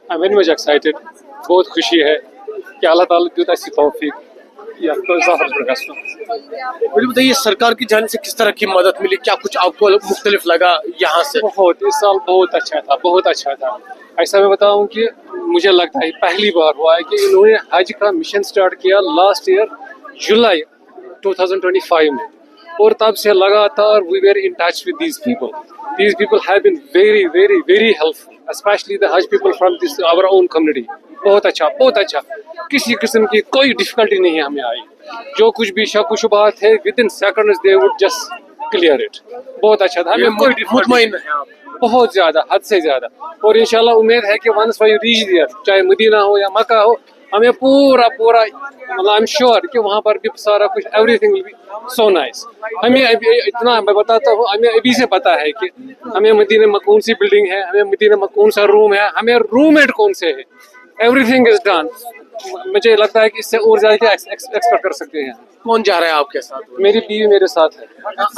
I'm very much excited. बहुत खुशी है कि अल्लाह ताला देता है तौफीक या तो ज़ाहिर रस्म। मुझे बताइए सरकार की जानिब से किस तरह की मदद मिली, क्या कुछ आपको मुख्तलिफ लगा यहाँ से? बहुत इस साल बहुत अच्छा था, बहुत अच्छा था। ऐसा मैं बताऊं कि मुझे लगता है पहली बार हुआ है कि इन्होंने हज का मिशन स्टार्ट किया लास्ट ईयर जुलाई 2025 में, और तब से लगातार we were in touch with these people. These people have been very, very, very helpful, especially the Hajj people from this our own community. बहुत अच्छा, बहुत अच्छा। किसी किस्म की कोई डिफिकल्टी नहीं हमें आई। जो कुछ भी शक शुबहात है with in seconds they would just clear it. बहुत अच्छा था, हमें मुतमईन है आप? बहुत ज्यादा, हद से ज्यादा। और इंशाल्लाह उम्मीद है कि वंस वी रीच देयर, चाहे मदीना हो या मक्का हो, हमें पूरा पूरा मतलब आई एम श्योर कि वहाँ पर भी सारा कुछ everything will be so nice. हमें अभी इतना मैं बताता हूँ, हमें अभी से पता है कि हमें मदीना में कौन सी बिल्डिंग है, हमें मदीना में कौन सा रूम है, हमें रूममेट कौन से है, एवरीथिंग इज डन। मुझे लगता है कि इससे और ज्यादा एक्सपेक्ट कर सकते हैं। कौन जा रहा है आपके साथ? मेरी बीवी मेरे साथ है।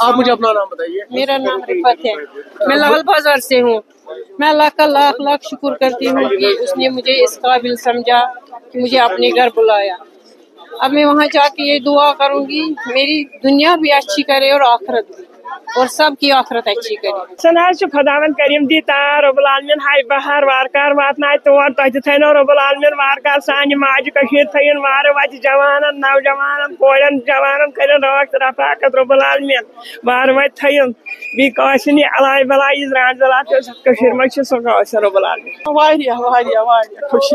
आप मुझे अपना नाम बताइए। मेरा नाम रिफत है, मैं लाल बाजार से हूँ। मैं अल्लाह का लाख लाख शुक्र करती हूँ कि उसने मुझे इस काबिल समझा कि मुझे अपने घर बुलाया। अब मैं वहाँ जाके ये दुआ करूँगी मेरी दुनिया भी अच्छी करे और आखिरत भी, और सबकी आखिरत अच्छी करे। सनाज खुदावन करीम दी तार रब्बुल आलमीन हाय बहार वारकार वातनाय तोर तज थैनो रब्बुल आलमीन वारकार सानि माज कशीर थयन वार वज जवानन नौजवानन कोयन जवानन करन रवक्त रफाकत रब्बुल आलमीन वार वज थयन बी काशनी अलाय बलाय इजरान जला कशीर मच सगा रब्बुल आलमीन वारिया खुशी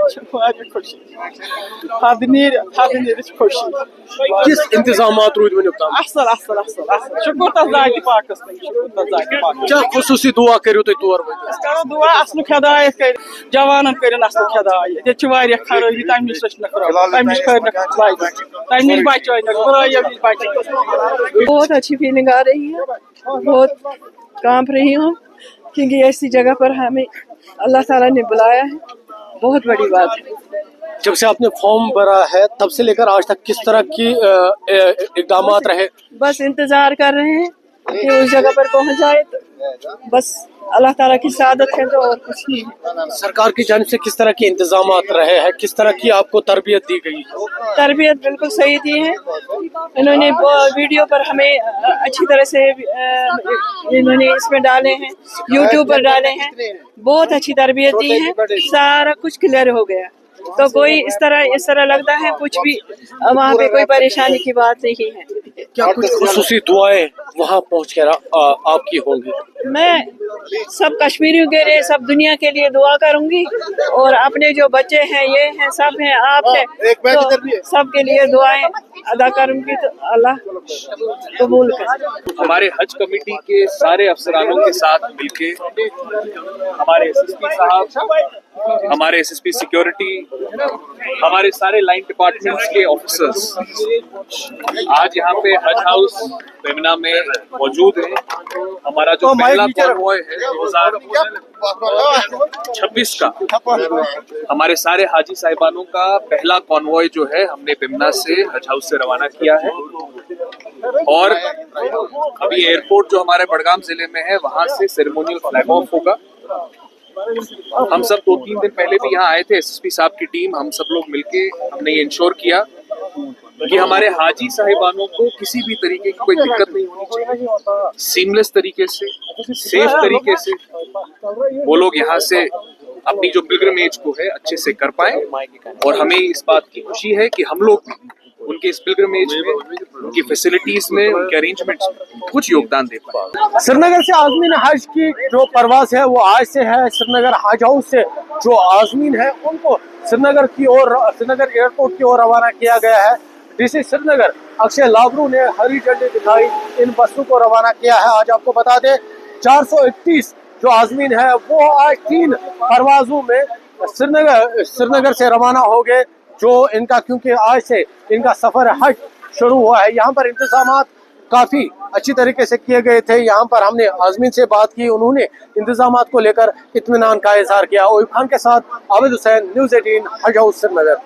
हदनीर खुशी। किस इंतजामात रूद वन तम? असल असल असल असल शुक्र तजात पाकस क्या खुसूसी दुआ करियो तुम तोर वत? करो दुआ असल खदायत कर जवानन करन असल खदायत। ये छ वारिया खराबी तम निश न खराब तम निश कर न लाइक तम निश बचाय न बुराई भी बचाय। बहुत अच्छी फीलिंग आ रही है, बहुत कांप रही हूँ क्योंकि ऐसी जगह पर हमें अल्लाह ताला ने बुलाया है, बहुत बड़ी बात है। जब से आपने फॉर्म भरा है तब से लेकर आज तक किस तरह की इकदामात रहे? बस इंतजार कर रहे हैं कि उस जगह पर पहुंच जाए, तो बस अल्लाह ताला की सादत है तो और कुछ नहीं है। सरकार की जानिब से किस तरह के इंतजामात रहे हैं, किस तरह की आपको तरबियत दी गई? तरबियत बिल्कुल सही दी है, इन्होंने वीडियो पर हमें अच्छी तरह से इन्होंने इसमें डाले हैं, यूट्यूब पर डाले हैं, बहुत अच्छी तरबियत दी है, सारा कुछ क्लियर हो गया। तो कोई इस तरह लगता है कुछ भी वहाँ पे कोई परेशानी की बात नहीं है। क्या कुछ खुसूसी दुआएं वहाँ पहुँच कर आपकी होंगी? मैं सब कश्मीरियों के लिए, सब दुनिया के लिए दुआ करूंगी, और अपने जो बच्चे हैं, ये हैं, सब हैं, आप हैं, तो सबके लिए दुआएं अदा करूंगी, तो अल्लाह कबूल करे। हमारे हज कमेटी के सारे अफसरानों के साथ मिलके हमारे एसएसपी साहब, हमारे एसएसपी सिक्योरिटी, हमारे सारे लाइन डिपार्टमेंट्स के ऑफिसर्स आज यहाँ पे हज हाउस बेमना में मौजूद हैं। हमारा जो पहला कॉन्वॉय है 2026 का, हमारे सारे हाजी साहिबानों का पहला कॉन्वॉय जो है हमने बेमना से हज हाउस से रवाना किया है, और अभी एयरपोर्ट जो हमारे बड़गाम जिले में है वहां से सेरेमोनियल फ्लैग ऑफ होगा। हम सब 2-3 दिन पहले भी यहाँ आए थे, एसएसपी साहब की टीम, हम सब लोग मिलके हमने ये इंश्योर किया कि हमारे हाजी साहिबानों को किसी भी तरीके की कोई दिक्कत नहीं होनी चाहिए। सीमलेस तरीके से, सेफ तरीके से वो लोग यहाँ से अपनी जो पिलग्रिमेज को है अच्छे से कर पाए, और हमें इस बात की खुशी है कि हम लोग उनके इस पिलग्रिमेज में, उनकी फैसिलिटीज में, उनके अरेंजमेंट्स में कुछ योगदान दे पाए। श्रीनगर से आज़मीन हज की जो परवाज है वो आज से है। श्रीनगर हज हाउस से जो आज़मीन है उनको श्रीनगर की ओर, श्रीनगर एयरपोर्ट की ओर रवाना किया गया है। डीसी श्रीनगर अक्षय लाबरू ने हरी झंडी दिखाई इन बसों को रवाना किया है। आज आपको बता दें 431 जो आज़मीन है वो आज 3 परवाजों में श्रीनगर से रवाना हो गए, जो इनका क्योंकि आज से इनका सफर हज शुरू हुआ है। यहाँ पर इंतजामात काफी अच्छी तरीके से किए गए थे। यहाँ पर हमने आज़मीन से बात की, उन्होंने इंतजामात को लेकर इत्मीनान का इजहार किया। ओयूब खान के साथ आबिद हुसैन, न्यूज़ 18 हज हाउस श्रीनगर।